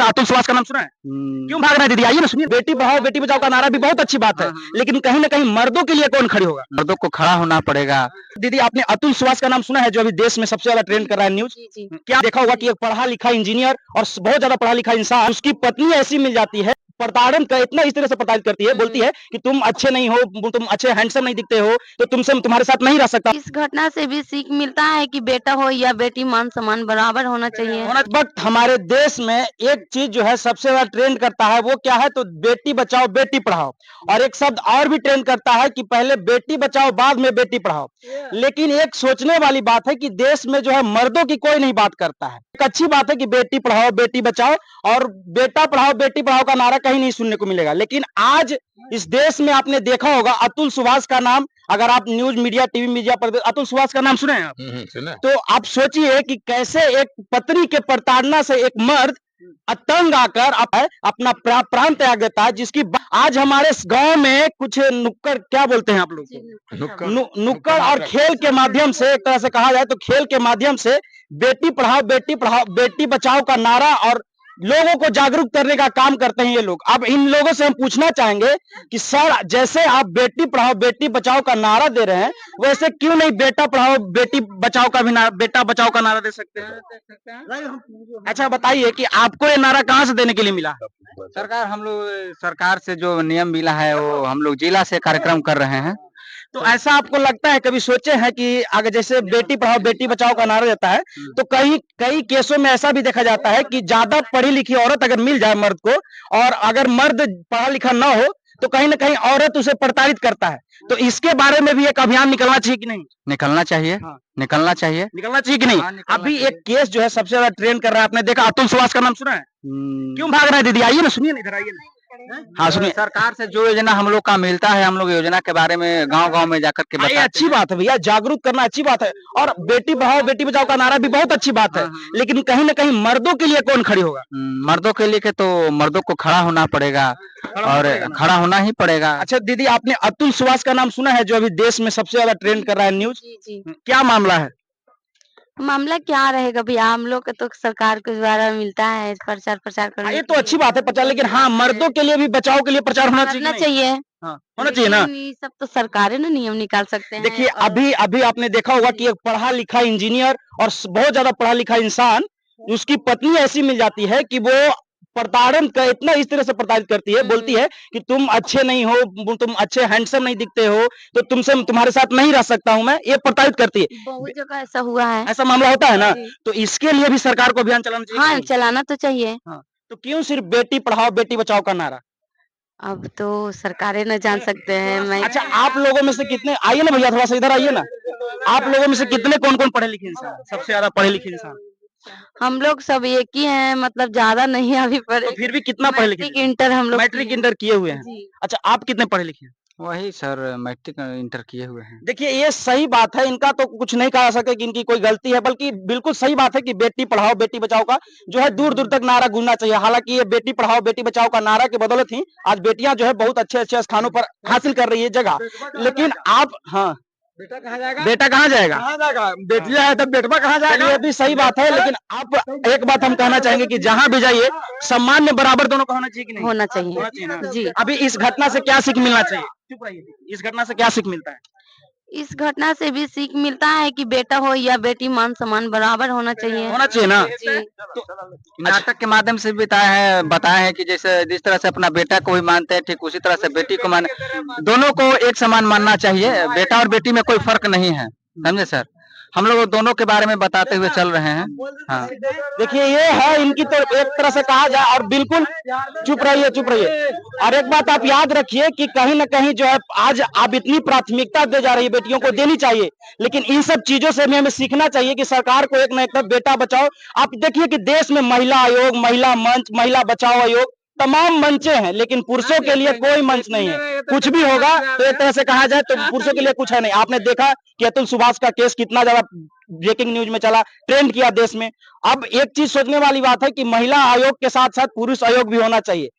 देखा, अतुल सुभाष का नाम सुना है? क्यों भाग रहे हैं दीदी? आइए ना, सुनिए। बेटी पढ़ाओ बेटी बचाओ का नारा भी बहुत अच्छी बात है, लेकिन कहीं ना कहीं मर्दों के लिए कौन खड़ी होगा? मर्दों को खड़ा होना पड़ेगा। दीदी, आपने अतुल सुभाष का नाम सुना है, जो अभी देश में सबसे ज्यादा ट्रेंड कर रहा है न्यूज? जी, जी। क्या देखा होगा कि एक पढ़ा लिखा इंजीनियर और बहुत ज्यादा पढ़ा लिखा इंसान, उसकी पत्नी ऐसी मिल जाती है, प्रताड़न का इतना इस तरह से प्रताड़ित करती है, बोलती है कि तुम अच्छे नहीं हो, तुम अच्छे हैंडसम नहीं दिखते हो, तो तुमसे तुम्हारे साथ नहीं रह सकता। इस घटना से भी सीख मिलता है कि बेटा हो या बेटी मान सम्मान बराबर होना चाहिए। बट हमारे देश में एक चीज जो है सबसे ज्यादा ट्रेंड करता है, वो क्या है? तो बेटी बचाओ बेटी पढ़ाओ। और एक शब्द और भी ट्रेंड करता है कि पहले बेटी बचाओ बाद में बेटी पढ़ाओ। लेकिन एक सोचने वाली बात है कि देश में जो है मर्दों की कोई नहीं बात करता है। एक अच्छी बात है कि बेटी पढ़ाओ बेटी बचाओ, और बेटा पढ़ाओ बेटी पढ़ाओ का नारा कहीं नहीं सुनने को मिलेगा। लेकिन आज इस देश में आपने देखा होगा, अतुल सुभाष का नाम, अगर आप न्यूज मीडिया टीवी मीडिया पर अतुल सुभाष का नाम सुने हैं आप? सुना। तो आप सोचिए कि कैसे एक पत्नी के प्रताड़ना से एक मर्द तंग आकर अपना प्राण त्याग देता है, जिसकी आज हमारे गांव में कुछ नुक्कड़, क्या बोलते हैं आप लोग, नुक्कड़ और खेल के माध्यम से, एक तरह से कहा जाए तो खेल के माध्यम से बेटी पढ़ाओ बेटी बचाओ का नारा और लोगों को जागरूक करने का काम करते हैं ये लोग। अब इन लोगों से हम पूछना चाहेंगे कि सर, जैसे आप बेटी पढ़ाओ बेटी बचाओ का नारा दे रहे हैं, वैसे क्यों नहीं बेटा पढ़ाओ बेटी बचाओ का भी बेटा बचाओ का नारा दे सकते हैं? अच्छा बताइए कि आपको ये नारा कहाँ से देने के लिए मिला? सरकार से जो नियम मिला है वो हम लोग जिला से कार्यक्रम कर रहे हैं। तो ऐसा आपको लगता है, कभी सोचे हैं कि अगर जैसे बेटी पढ़ाओ बेटी बचाओ का नारा देता है, तो कई केसों में ऐसा भी देखा जाता है कि ज्यादा पढ़ी लिखी औरत अगर मिल जाए मर्द को, और अगर मर्द पढ़ा लिखा ना हो, तो कहीं ना कहीं औरत उसे प्रताड़ित करता है। तो इसके बारे में भी एक अभियान निकलना चाहिए कि नहीं? निकलना चाहिए। हाँ। निकलना चाहिए। निकलना चाहिए कि नहीं? हाँ, निकलना अभी चाहिए। एक केस जो है सबसे ज्यादा ट्रेंड कर रहा है, आपने देखा, अतुल सुभाष का नाम सुना है? क्यों भाग रहे हैं दीदी? आइए ना, सुनिए ना, इधर आइए ना। हाँ सुनिए। सरकार से जो योजना हम लोग का मिलता है, हम लोग योजना के बारे में गांव-गांव में जाकर के हाँ, ये बताते अच्छी हैं। बात है भैया, जागरूक करना अच्छी बात है। और बेटी पढ़ाओ बेटी बचाओ का नारा भी बहुत अच्छी बात है, लेकिन कहीं ना कहीं मर्दों के लिए कौन खड़ी होगा? मर्दों के लिए के तो मर्दों को खड़ा होना पड़ेगा, और खड़ा होना ही पड़ेगा। अच्छा दीदी, आपने अतुल सुभाष का नाम सुना है, जो अभी देश में सबसे ज्यादा ट्रेंड कर रहा है न्यूज? जी, जी। क्या मामला है? मामला क्या रहेगा भैया, हम लोग को तो सरकार के द्वारा मिलता है प्रचार हाँ, करने ये के तो अच्छी लिए। बात है प्रचार, लेकिन हाँ, मर्दों के लिए भी बचाव के लिए प्रचार होना चाहिए कि करना नहीं? चाहिए। हाँ, होना चाहिए ना। लेकिन ये सब तो सरकारें ना नियम निकाल सकते हैं। देखिए, और अभी अभी आपने देखा होगा कि एक पढ़ा लिखा इंजीनियर और बहुत ज्यादा पढ़ा लिखा इंसान, उसकी पत्नी ऐसी मिल जाती है कि वो प्रताड़न का इतना इस तरह से प्रताड़ित करती है, बोलती है कि तुम अच्छे नहीं हो, तुम अच्छे हैंडसम नहीं दिखते हो, तो तुमसे तुम्हारे साथ नहीं रह सकता हूं मैं, ये प्रताड़ित करती है। बहुत जगह ऐसा हुआ है। ऐसा मामला होता है ना? जी। तो इसके लिए भी सरकार को अभियान चलाना चाहिए कि हाँ, नहीं? चलाना तो चाहिए। हाँ, तो क्यों सिर्फ बेटी पढ़ाओ बेटी बचाओ का नारा? अब तो सरकारें न जान सकते हैं। मैं अच्छा, आप लोगों में से कितने, आइए ना भैया, थोड़ा सा इधर आइए ना, आप लोगों में से कितने कौन कौन पढ़े लिखे इंसान हैं? सबसे ज्यादा पढ़े लिखे इंसान? हम लोग सब एक ही हैं, मतलब ज्यादा नहीं है अभी तो पढ़े। फिर भी कितना पढ़े लिखे मैट्रिक हैं? इंटर हम लोग मैट्रिक किए हैं। इंटर किए हुए हैं? जी। अच्छा, आप कितने पढ़े लिखे हैं? वही सर, मैट्रिक इंटर किए हुए हैं। देखिए, ये सही बात है, इनका तो कुछ नहीं कहा जा सकता कि इनकी कोई गलती है, बल्कि बिल्कुल सही बात है कि बेटी पढ़ाओ बेटी बचाओ का जो है दूर दूर तक नारा गूंजना चाहिए। हालांकि ये बेटी पढ़ाओ बेटी बचाओ का नारा के बदौलत ही आज बेटियां जो है बहुत अच्छे अच्छे स्थानों पर हासिल कर रही है जगह। लेकिन आप, हाँ, बेटा कहाँ जाएगा? बेटा कहाँ जाएगा? कहाँ जाएगा? बेटियां है तो बेटवा कहाँ जाएगा? ये भी सही बात है, लेकिन आप, एक बात हम कहना चाहेंगे कि जहां भी जाइए, सम्मान में बराबर दोनों का होना चाहिए कि नहीं? होना होना चाहिए। चाहिए ना। जी। अभी इस घटना से क्या सीख मिलना चाहिए? चुप रहिए। इस घटना से क्या सीख मिलता है? इस घटना से भी सीख मिलता है कि बेटा हो या बेटी मान सम्मान बराबर होना चाहिए। होना चाहिए ना। जी। नाटक के माध्यम से बताया है कि जैसे जिस तरह से अपना बेटा को भी मानते हैं, ठीक उसी तरह से बेटी को दोनों को एक समान मानना चाहिए। बेटा और बेटी में कोई फर्क नहीं है, समझे सर? हम लोग दोनों के बारे में बताते हुए चल रहे हैं। हाँ। देखिए, ये है इनकी, तो एक तरह से कहा जाए, और बिल्कुल चुप रहिए चुप रहिए। और एक बात आप याद रखिए कि कहीं ना कहीं जो है आज आप इतनी प्राथमिकता दे जा रही है, बेटियों को देनी चाहिए, लेकिन इन सब चीजों से भी हमें सीखना चाहिए कि सरकार को एक ना एक तरफ बेटा बचाओ। आप देखिए कि देश में महिला आयोग, महिला मंच, महिला बचाओ आयोग, तमाम मंचे हैं, लेकिन पुरुषों के लिए कोई मंच नहीं है। कुछ भी होगा तो एक तरह से कहा जाए तो पुरुषों के लिए कुछ है नहीं। आपने देखा कि अतुल सुभाष का केस कितना ज्यादा ब्रेकिंग न्यूज में चला, ट्रेंड किया देश में। अब एक चीज सोचने वाली बात है कि महिला आयोग के साथ साथ पुरुष आयोग भी होना चाहिए।